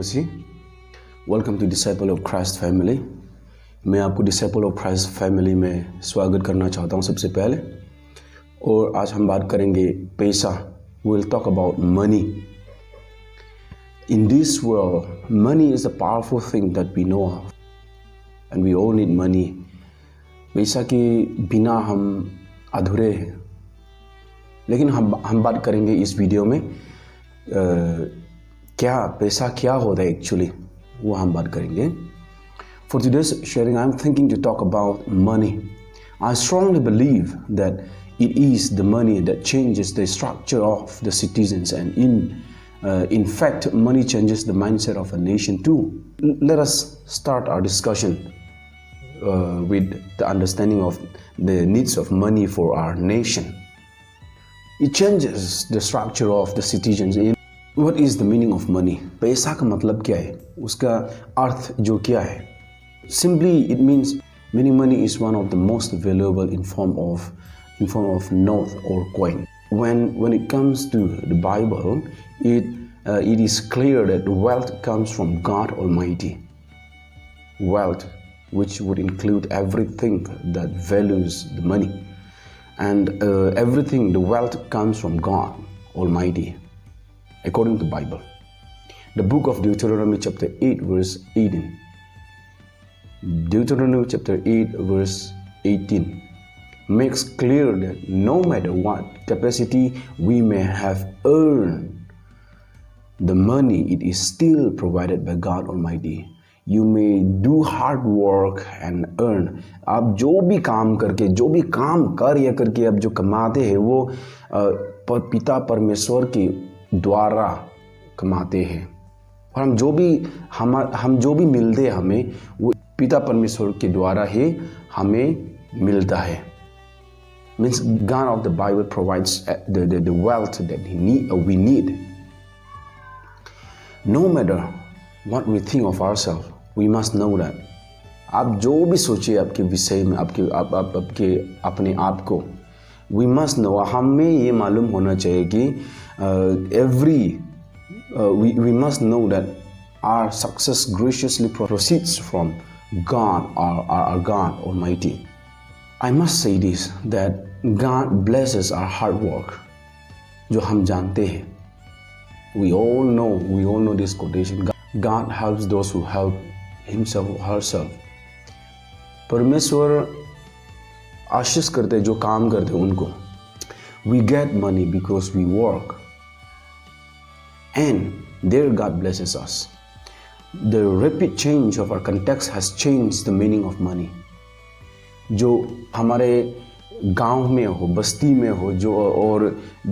Masih. Welcome to disciple of Christ family. मैं आपको disciple of Christ family में स्वागत करना चाहता हूं सबसे पहले। और आज हम बात करेंगे पैसा। We will talk about money. In this world money is a powerful thing that we know of and we all need money. पैसा के बिना हम अधूरे हैं। लेकिन हम बात करेंगे इस वीडियो में क्या पैसा क्या होता है एक्चुअली, वो हम बात करेंगे। For today's sharing I am thinking to talk about money. I strongly believe that it is the money that changes the structure of the citizens, and in fact money changes the mindset of a nation too. Let us start our discussion with the understanding of the needs of money for our nation. It changes the structure of the citizens. What is the meaning of money? पैसा का मतलब क्या है, उसका अर्थ जो क्या है? Simply it means money is one of the most valuable in form of note or coin. When it comes to the Bible, it is clear that wealth comes from God Almighty. Wealth, which would include everything that values the money, and everything, the wealth comes from God Almighty, according to the Bible. The book of Deuteronomy chapter 8 verse 18. Deuteronomy chapter 8 verse 18 makes clear that no matter what capacity we may have earned the money, it is still provided by God Almighty. You may do hard work and earn. आप जो भी काम करके, जो भी काम कार्य करके आप जो कमाते हैं वो पिता परमेश्वर के द्वारा कमाते हैं। और हम जो भी मिलते हैं हमें, वो पिता परमेश्वर के द्वारा ही हमें मिलता है। Means God of the Bible provides the wealth that we need. No matter what we think of ourselves, we must know that आप जो भी सोचिए आपके विषय में, आपके अपने आप को, we must know, हमें ये मालूम होना चाहिए कि we must know that our success graciously proceeds from God, our God Almighty. I must say this, that God blesses our hard work. जो हम जानते हैं, we all know this quotation. God helps those who help himself or herself. परमेश्वर आशीष करते जो काम करते उनको. We get money because we work, and there God blesses us. The rapid change of our context has changed the meaning of money. जो हमारे गांव में हो, बस्ती में हो,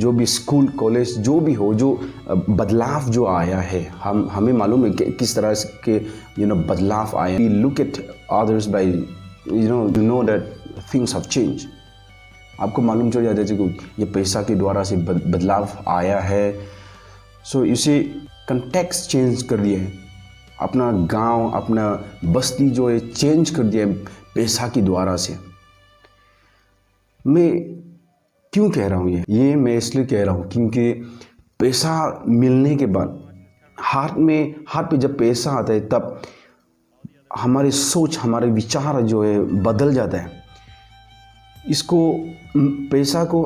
जो भी स्कूल कॉलेज जो भी हो, जो बदलाव जो आया है, हमें मालूम है कि किस तरह के बदलाव आया। We look at others by you know that things have changed. आपको मालूम चल जाता है कि ये पैसा के द्वारा से बदलाव आया है। सो इसे कंटेक्स्ट चेंज कर दिया है, अपना गांव, अपना बस्ती जो है चेंज कर दिया है पैसा के द्वारा से। मैं क्यों कह रहा हूँ ये मैं इसलिए कह रहा हूँ क्योंकि पैसा मिलने के बाद हाथ पे जब पैसा आता है तब हमारी सोच, हमारे विचार जो है बदल जाता है। इसको पैसा को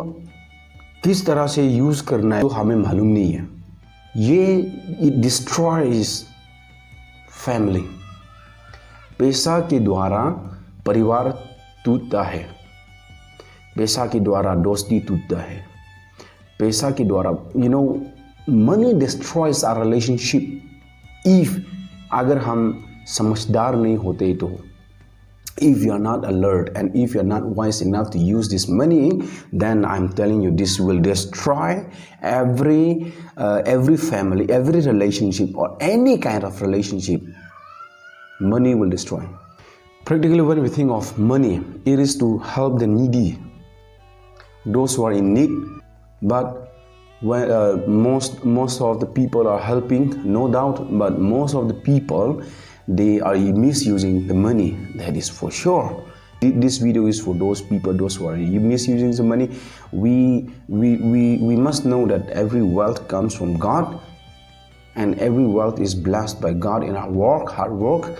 किस तरह से यूज़ करना है तो हमें मालूम नहीं है। It destroys family. पैसा के द्वारा परिवार टूटता है, पैसा के द्वारा दोस्ती टूटता है, पैसा के द्वारा money destroys our relationship if अगर हम समझदार नहीं होते तो। If you are not alert and if you are not wise enough to use this money, then I'm telling you this will destroy every family, every relationship, or any kind of relationship. Money will destroy. Practically, when we think of money, it is to help the needy, those who are in need. But when most of the people are helping, no doubt, but most of the people, they are misusing the money. That is for sure. This video is for those people, those who are misusing the money. We must know that every wealth comes from God, and every wealth is blessed by God in our work, hard work.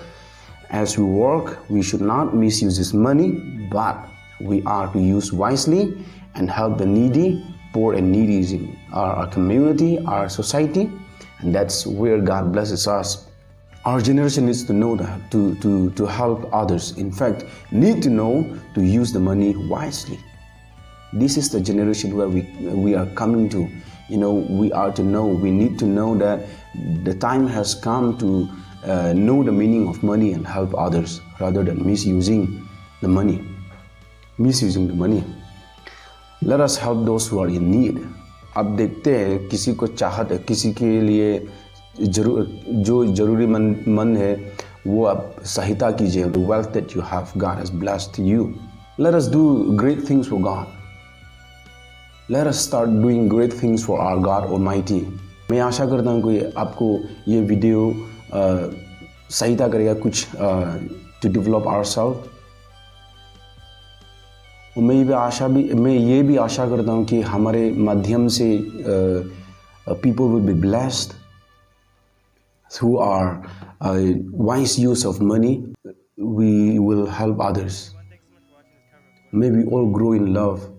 As we work, we should not misuse this money, but we are to use wisely and help the needy, poor and needy in our community, our society, and that's where God blesses us. Our generation needs to know that, to help others. In fact, need to know to use the money wisely. This is the generation where we are coming to. We are to know, we need to know that the time has come to know the meaning of money and help others rather than misusing the money. Let us help those who are in need. अब देखते हैं किसी को चाहत है, किसी के लिए जो जरूरीमंद है, वो आप सहायता कीजिए. The wealth that you have, God has blessed you. Let us do great things for God. Let us start doing great things for our God Almighty. मैं आशा करता हूँ कि आपको ये वीडियो सहायता करेगा कुछ to develop ourselves. और मैं ये भी आशा करता हूँ कि हमारे माध्यम से people will be blessed through our wise use of money. We will help others. May we all grow in love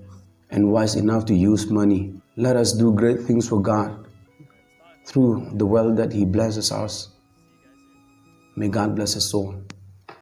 and wise enough to use money. Let us do great things for God through the wealth that He blesses us. May God bless us all.